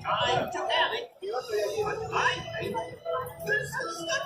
time to have it. But I think this is the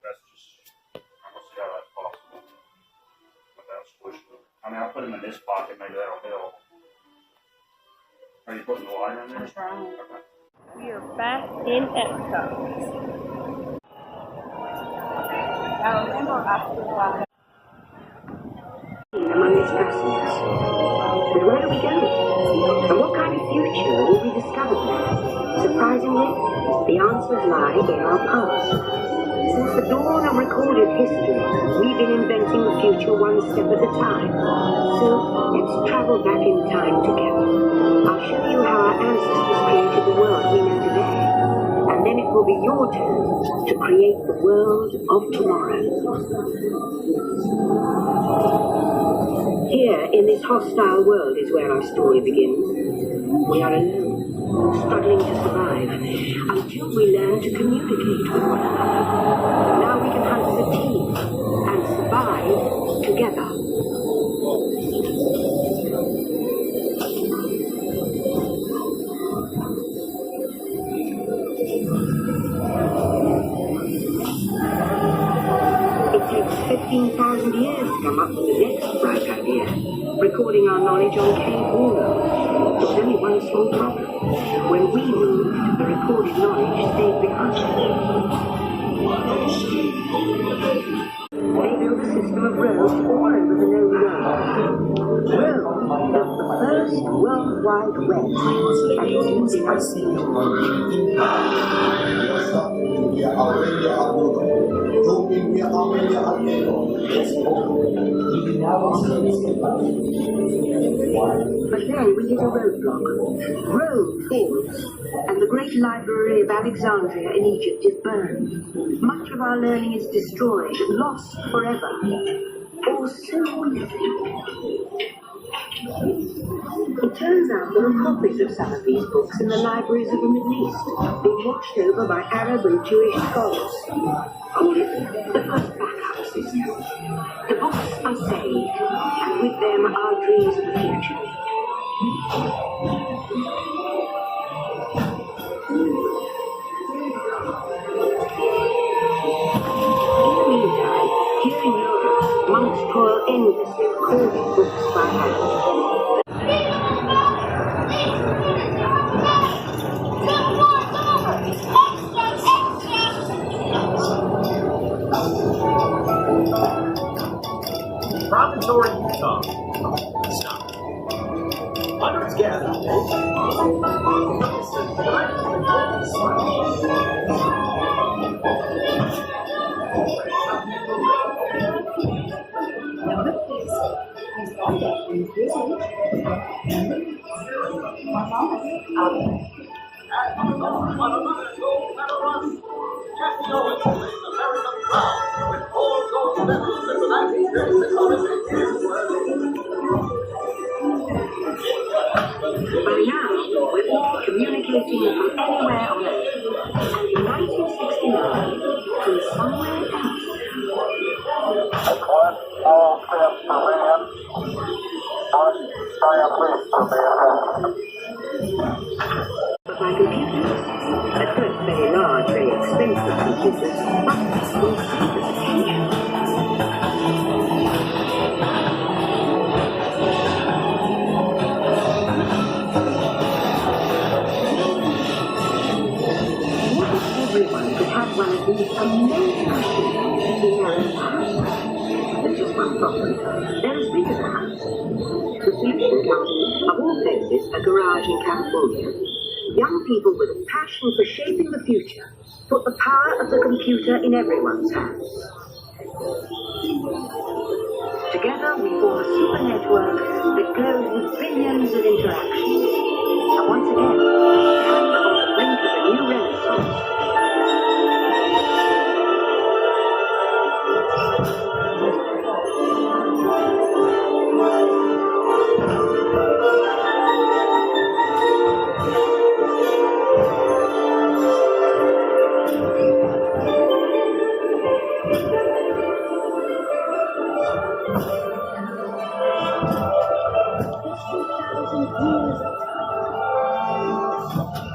That's just, I don't see how that's possible. Without squishing them. I mean, I'll put them in this pocket, maybe that'll help. Are you putting the wire in there? I'm trying. Okay. We are back in Epcot. I remember after a while. Among its passengers. But where are we going? And what kind of future will we discover there? Surprisingly, the answers lie in our past. Since the dawn of recorded history, we've been inventing the future one step at a time. So let's travel back in time together. I'll show you how our ancestors created the world we know today. And then it will be your turn to create the world of tomorrow. Here, in this hostile world, is where our story begins. We are alone, struggling to survive, until we learn to communicate with one another. Now we can hunt as a team, and survive together. It takes 15,000 years to come up with the next bright idea. Recording our knowledge on cave walls. There was only one small problem. When we moved, the recorded knowledge stayed behind. They built a system of roads all over the known world. Rome built the first World Wide Web, and it's using us. But then we hit a roadblock. Rome falls, and the great library of Alexandria in Egypt is burned. Much of our learning is destroyed, lost forever. Or so we think. It turns out there are copies of some of these books in the libraries of the Middle East, being watched over by Arab and Jewish scholars. Call it the first backup system. The books are saved, and with them our dreams of the future. In the meantime, here in Europe, monks toil endlessly recording books by Promontory, Utah. Stop. Hundreds gather. By now, we're all communicating from anywhere on Earth. And in 1969, from somewhere else. One small step for man, one giant leap for mankind. But my computers, at first very large, very expensive computers, will see the future. Everyone could have one of these amazing machines in their own house. There's just one problem. They're as big as a house. The solution comes, of all places, a garage in California. Young people with a passion for shaping the future put the power of the computer in everyone's hands. Together we form a super network that glows with billions of interactions. And once again, stand on the brink of a new renaissance.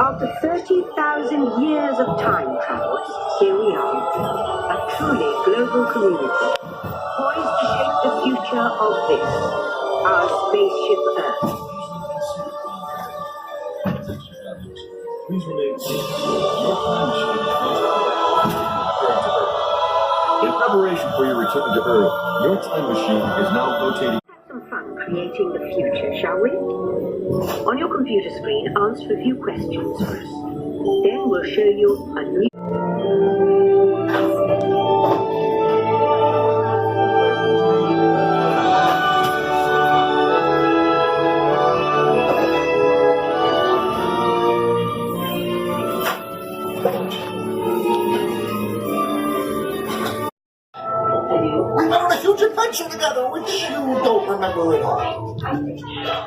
After 30,000 years of time travel, here we are, a truly global community, poised to shape the future of this, our spaceship Earth. Please remain seated. Your time machine is in preparation for your return to Earth. Your time machine is now rotating. Have some fun creating the future, shall we? On your computer screen, answer a few questions first. Then we'll show you a new... We went on a huge adventure together, which you don't remember at all.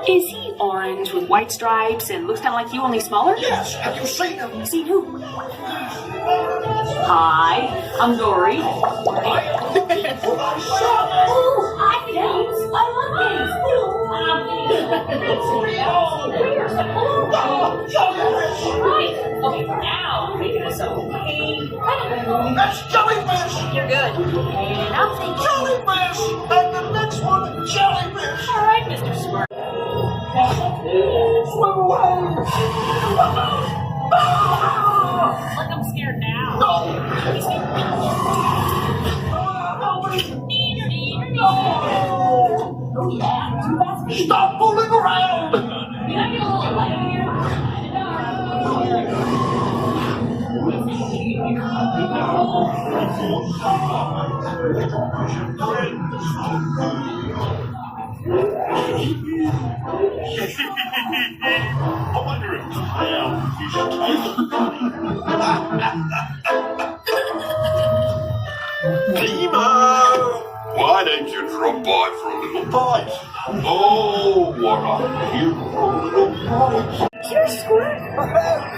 Is he orange with white stripes and looks kind of like you, only smaller? Yes, have you seen him? Seen who? Hi, I'm Dory. What I saw. Oh, I games. I love games. Right. Okay, now making this okay. That's jellyfish! You're good. And I'll take Jellyfish! And the next one, jellyfish! All right, Mr. Smart. Swim away! Look, I'm scared now. Stop fooling around! I wonder if Dima! Why don't you drop by for a little bite? Oh, what a beautiful little bite! You're Squirt.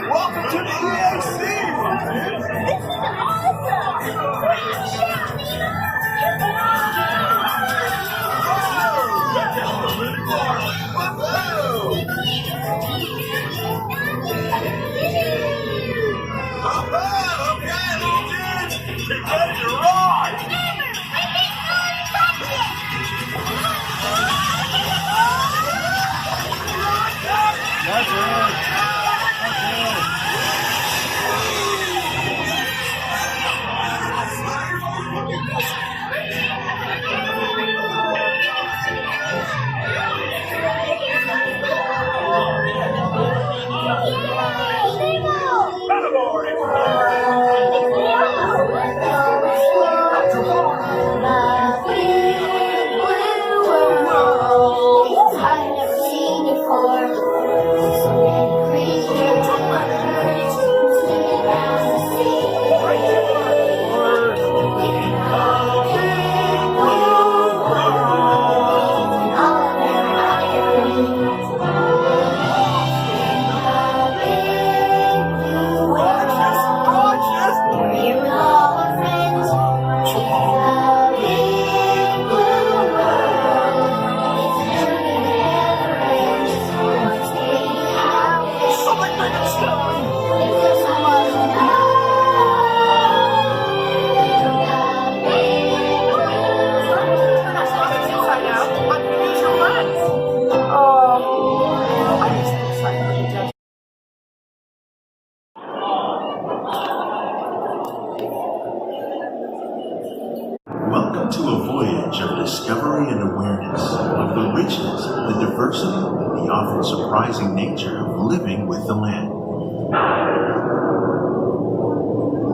Welcome to the EAC! This is awesome. Okay, little dudes, get ready to ride! and surprising nature of living with the land.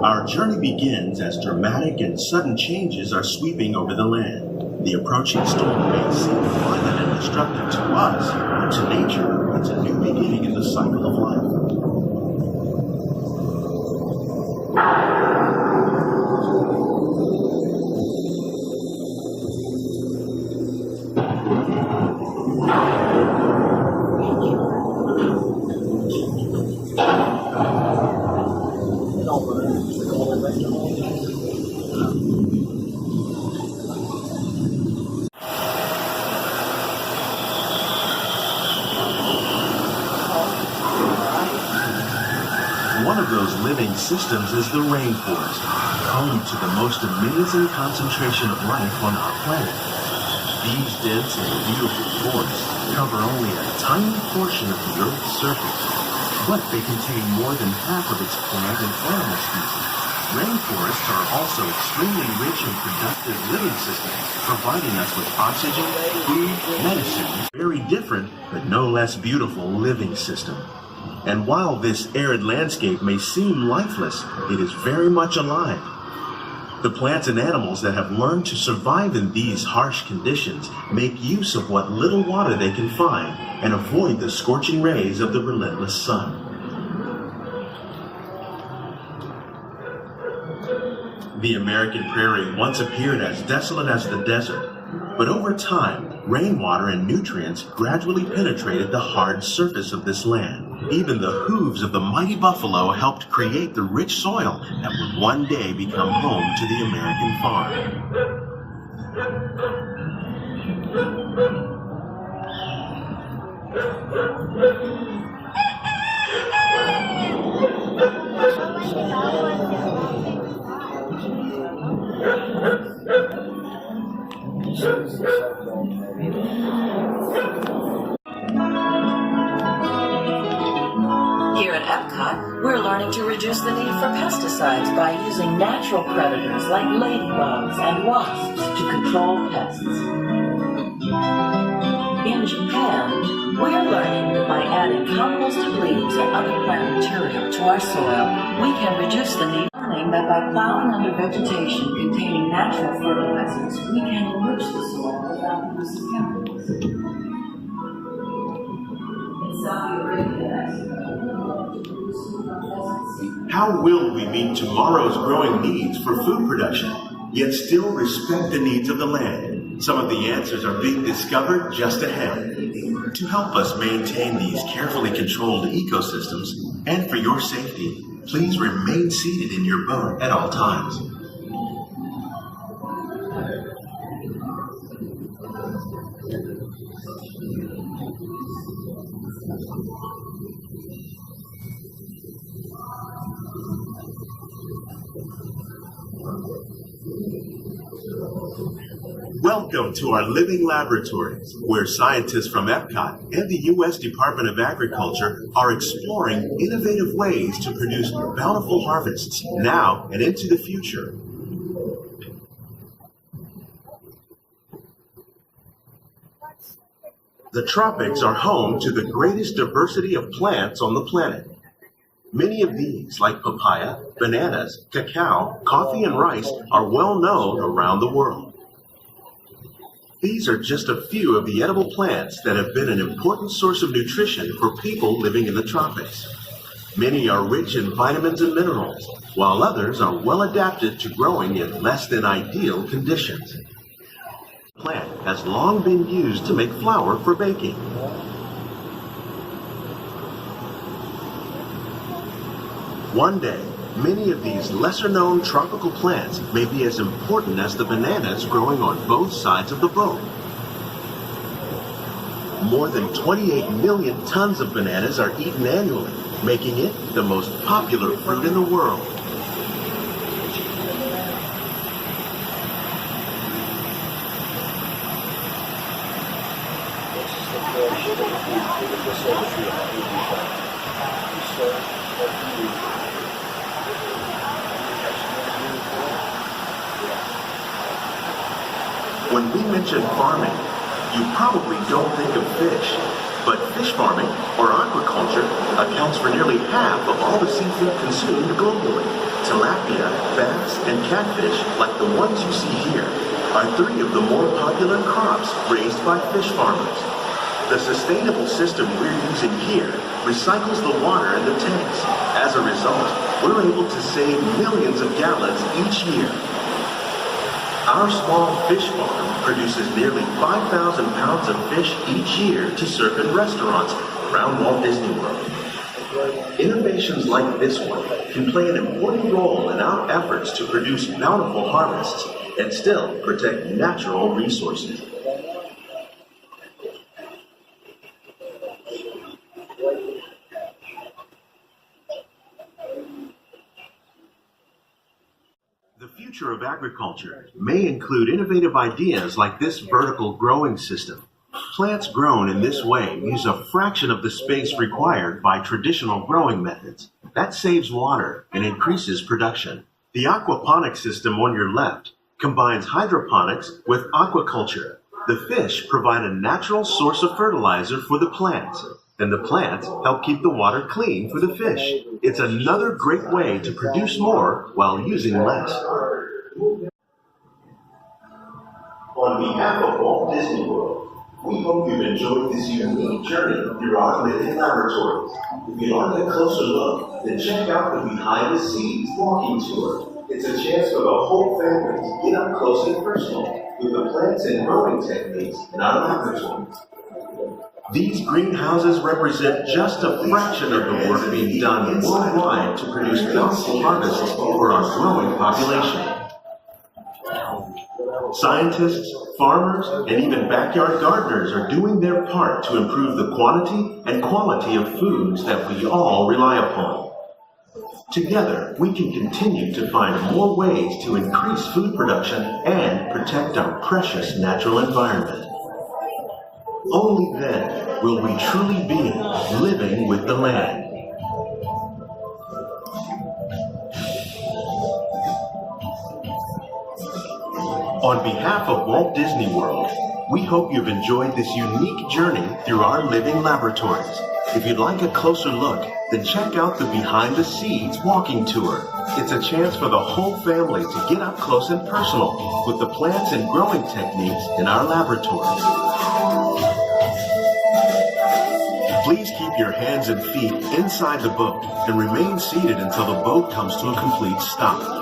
Our journey begins as dramatic and sudden changes are sweeping over the land. The approaching storm may seem violent and destructive to us, but to nature, it's a new beginning in the cycle of life. One of those living systems is the rainforest, home to the most amazing concentration of life on our planet. These dense and beautiful forests cover only a tiny portion of the Earth's surface, but they contain more than half of its plant and animal species. Rainforests are also extremely rich and productive living systems, providing us with oxygen, food, medicine, very different but no less beautiful living system. And while this arid landscape may seem lifeless, it is very much alive. The plants and animals that have learned to survive in these harsh conditions make use of what little water they can find and avoid the scorching rays of the relentless sun. The American prairie once appeared as desolate as the desert, but over time, rainwater and nutrients gradually penetrated the hard surface of this land. Even the hooves of the mighty buffalo helped create the rich soil that would one day become home to the American farm. Here at Epcot, we're learning to reduce the need for pesticides by using natural predators like ladybugs and wasps to control pests. In Japan, we're learning that by adding composted leaves and other plant material to our soil, we can reduce the need. Learning that by plowing under vegetation containing natural fertilizers, we can enrich the soil without the use of chemicals. In Saudi Arabia, How will we meet tomorrow's growing needs for food production, yet still respect the needs of the land? Some of the answers are being discovered just ahead. To help us maintain these carefully controlled ecosystems, and for your safety, please remain seated in your boat at all times. Welcome to our living laboratories, where scientists from Epcot and the U.S. Department of Agriculture are exploring innovative ways to produce bountiful harvests now and into the future. The tropics are home to the greatest diversity of plants on the planet. Many of these, like papaya, bananas, cacao, coffee, and rice, are well known around the world. These are just a few of the edible plants that have been an important source of nutrition for people living in the tropics. Many are rich in vitamins and minerals, while others are well adapted to growing in less than ideal conditions. The plant has long been used to make flour for baking. One day, many of these lesser-known tropical plants may be as important as the bananas growing on both sides of the boat. More than 28 million tons of bananas are eaten annually, making it the most popular fruit in the world. When we mention farming, you probably don't think of fish, but fish farming, or aquaculture, accounts for nearly half of all the seafood consumed globally. Tilapia, bass, and catfish, like the ones you see here, are 3 of the more popular crops raised by fish farmers. The sustainable system we're using here recycles the water in the tanks. As a result, we're able to save millions of gallons each year. Our small fish farm produces nearly 5,000 pounds of fish each year to serve in restaurants around Walt Disney World. Innovations like this one can play an important role in our efforts to produce bountiful harvests and still protect natural resources. The future of agriculture may include innovative ideas like this vertical growing system. Plants grown in this way use a fraction of the space required by traditional growing methods. That saves water and increases production. The aquaponics system on your left combines hydroponics with aquaculture. The fish provide a natural source of fertilizer for the plants, and the plants help keep the water clean for the fish. It's another great way to produce more while using less. On behalf of Walt Disney World, we hope you've enjoyed this unique journey through our living laboratories. If you'd like a closer look, then check out the Behind the Scenes walking tour. It's a chance for the whole family to get up close and personal with the plants and growing techniques in our laboratory. These greenhouses represent just a fraction of the work being done worldwide to produce bountiful harvests for our growing population. Scientists, farmers, and even backyard gardeners are doing their part to improve the quantity and quality of foods that we all rely upon. Together, we can continue to find more ways to increase food production and protect our precious natural environment. Only then will we truly be living with the land. On behalf of Walt Disney World, we hope you've enjoyed this unique journey through our living laboratories. If you'd like a closer look, then check out the Behind the Scenes walking tour. It's a chance for the whole family to get up close and personal with the plants and growing techniques in our laboratories. Please keep your hands and feet inside the boat and remain seated until the boat comes to a complete stop.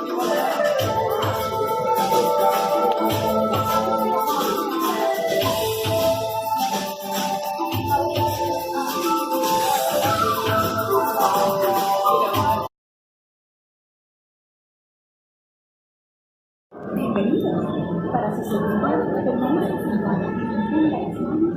Para su seguridad, permanece sentado en la esquina.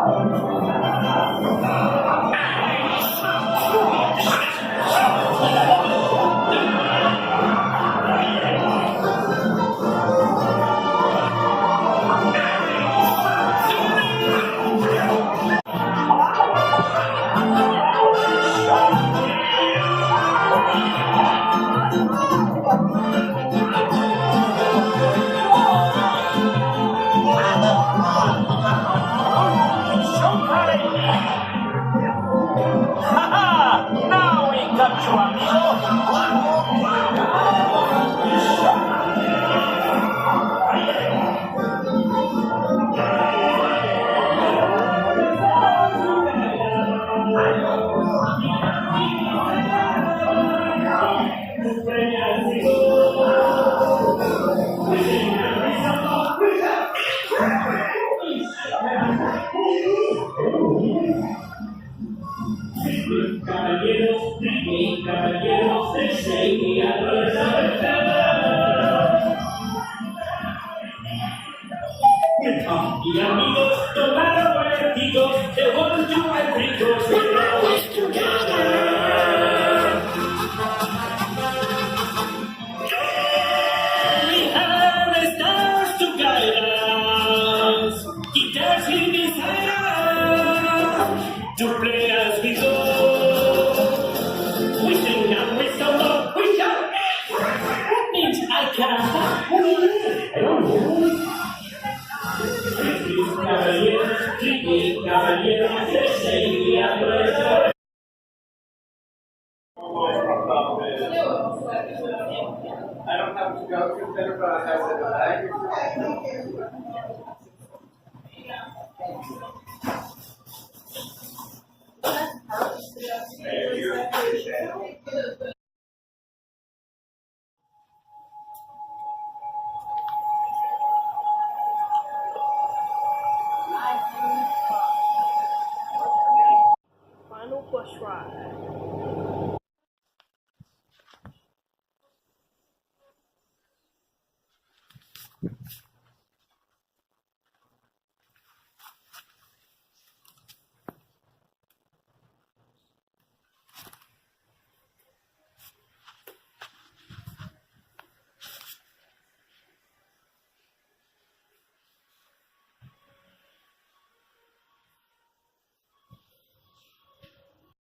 I don't have to go to the bag.